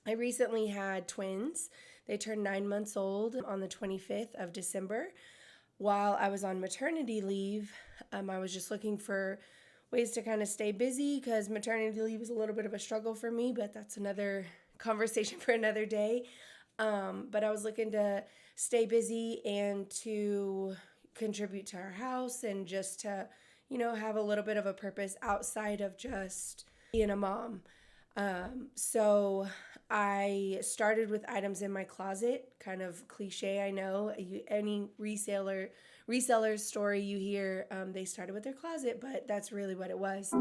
I recently had twins. They turned 9 months old on the 25th of December. While I was on maternity leave, I was just looking for ways to kind of stay busy because maternity leave is a little bit of a struggle for me, but that's another conversation for another day. But I was looking to stay busy and to contribute to our house and just to, have a little bit of a purpose outside of just being a mom. So I started with items in my closet, kind of cliche, I know. Any reseller story you hear, they started with their closet, but that's really what it was.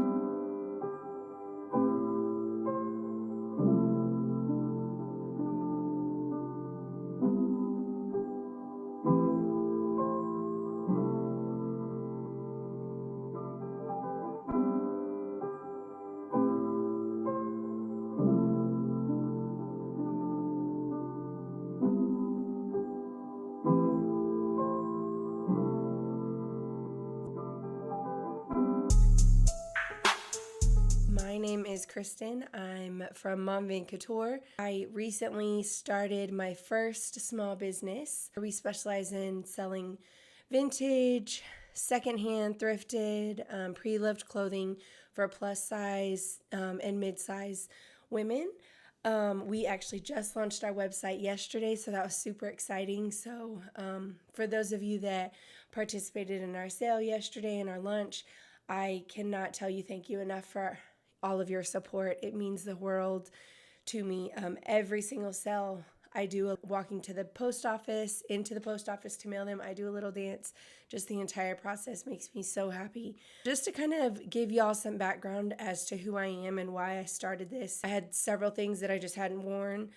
My name is Kristen. I'm from Mom Van Couture. I recently started my first small business. We specialize in selling vintage, secondhand, thrifted, pre-loved clothing for plus size and mid-size women. We actually just launched our website yesterday, so that was super exciting. So for those of you that participated in our sale yesterday and our lunch, I cannot tell you thank you enough for all of your support. It means the world to me. Every single sale I do, walking to the post office, into the post office to mail them, I do a little dance. Just the entire process makes me so happy. Just to kind of give y'all some background as to who I am and why I started this. I had several things that I just hadn't worn.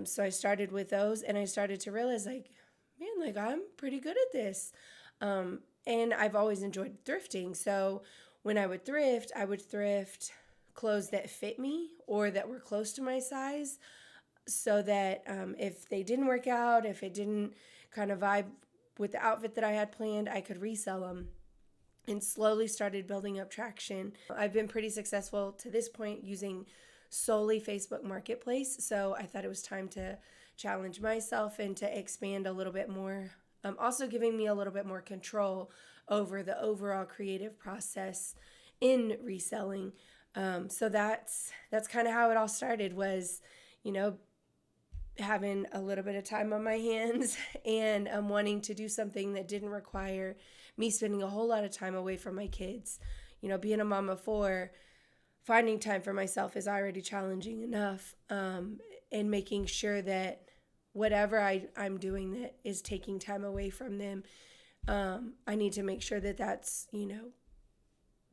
So I started with those, and I started to realize I'm pretty good at this. And I've always enjoyed thrifting. So when I would thrift clothes that fit me or that were close to my size, so that if they didn't work out, if it didn't kind of vibe with the outfit that I had planned, I could resell them, and slowly started building up traction. I've been pretty successful to this point using solely Facebook Marketplace, so I thought it was time to challenge myself and to expand a little bit more, also giving me a little bit more control over the overall creative process in reselling. So that's kind of how it all started, was, having a little bit of time on my hands and wanting to do something that didn't require me spending a whole lot of time away from my kids. Being a mom of four, finding time for myself is already challenging enough, and making sure that whatever I'm doing that is taking time away from them, I need to make sure that that's,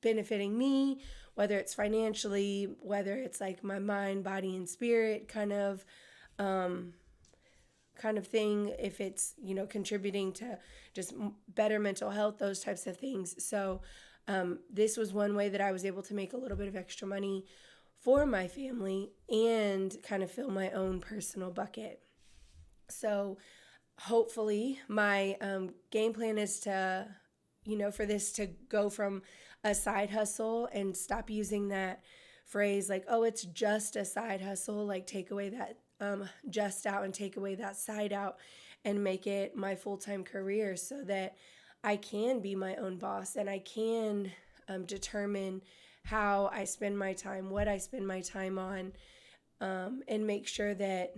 benefiting me, whether it's financially, whether it's like my mind, body, and spirit kind of thing, if it's, contributing to just better mental health, those types of things. So this was one way that I was able to make a little bit of extra money for my family and kind of fill my own personal bucket. So hopefully my game plan is to, for this to go from a side hustle, and stop using that phrase like, oh, it's just a side hustle, like take away that just out and take away that side out, and make it my full-time career, so that I can be my own boss and I can determine how I spend my time, what I spend my time on, and make sure that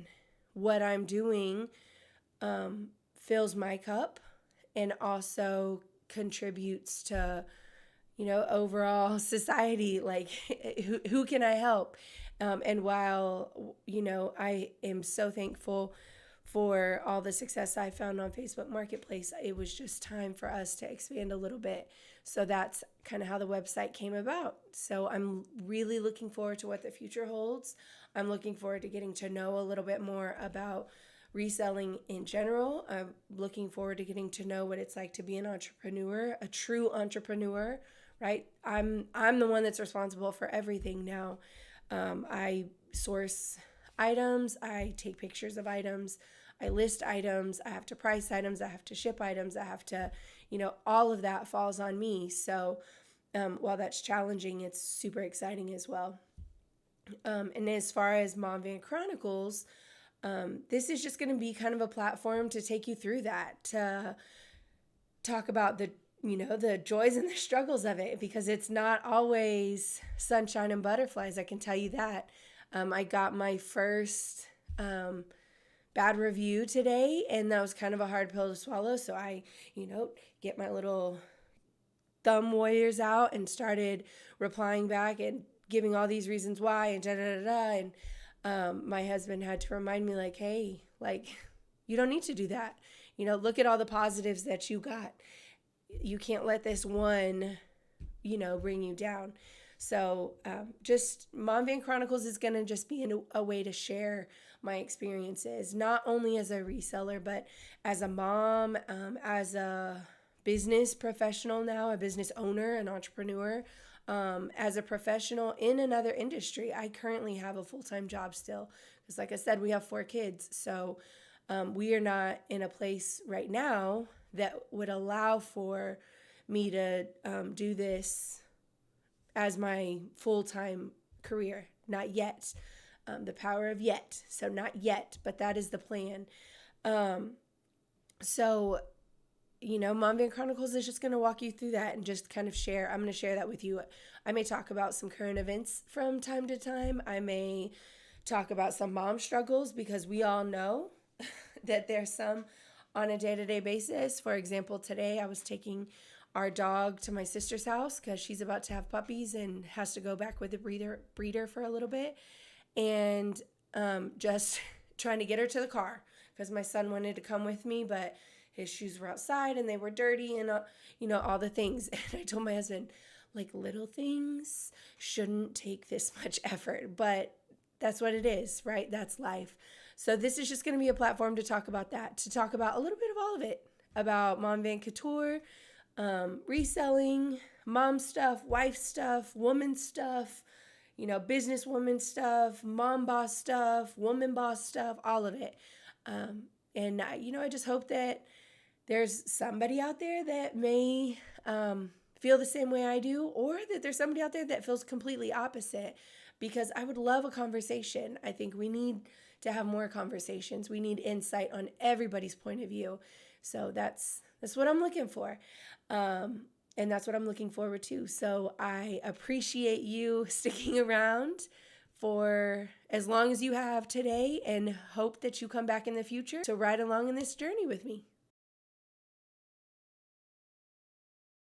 what I'm doing fills my cup and also contributes to, overall society, like who can I help? And while, I am so thankful for all the success I found on Facebook Marketplace, it was just time for us to expand a little bit. So that's kind of how the website came about. So I'm really looking forward to what the future holds. I'm looking forward to getting to know a little bit more about reselling in general. I'm looking forward to getting to know what it's like to be an entrepreneur, a true entrepreneur, right? I'm the one that's responsible for everything now. I source items, I take pictures of items, I list items, I have to price items, I have to ship items, I have to, all of that falls on me. So while that's challenging, it's super exciting as well. And as far as Mom Van Chronicles, this is just going to be kind of a platform to take you through that, to talk about the joys and the struggles of it, because it's not always sunshine and butterflies. I can tell you that. I got my first bad review today, and that was kind of a hard pill to swallow. So I, get my little thumb warriors out and started replying back and giving all these reasons why and da da da da. And my husband had to remind me, like, hey, like, you don't need to do that. Look at all the positives that you got. You can't let this one, bring you down. So just Mom Van Chronicles is going to just be a way to share my experiences, not only as a reseller, but as a mom, as a business professional now, a business owner, an entrepreneur, as a professional in another industry. I currently have a full-time job still because, like I said, we have 4 kids. So we are not in a place right now that would allow for me to do this as my full-time career. Not yet. The power of yet. So not yet, but that is the plan. So Mom Van Chronicles is just going to walk you through that and just kind of share. I'm going to share that with you. I may talk about some current events from time to time. I may talk about some mom struggles, because we all know that there's some on a day-to-day basis. For example, today I was taking our dog to my sister's house because she's about to have puppies and has to go back with the breeder for a little bit. And just trying to get her to the car because my son wanted to come with me, but his shoes were outside and they were dirty and, all the things. And I told my husband, like, little things shouldn't take this much effort, but that's what it is, right? That's life. So this is just going to be a platform to talk about that, to talk about a little bit of all of it, about Mom Van Couture, reselling, mom stuff, wife stuff, woman stuff, businesswoman stuff, mom boss stuff, woman boss stuff, all of it. And I just hope that there's somebody out there that may feel the same way I do, or that there's somebody out there that feels completely opposite, because I would love a conversation. I think we need to have more conversations. We need insight on everybody's point of view. So that's what I'm looking for. And that's what I'm looking forward to. So I appreciate you sticking around for as long as you have today, and hope that you come back in the future to ride along in this journey with me.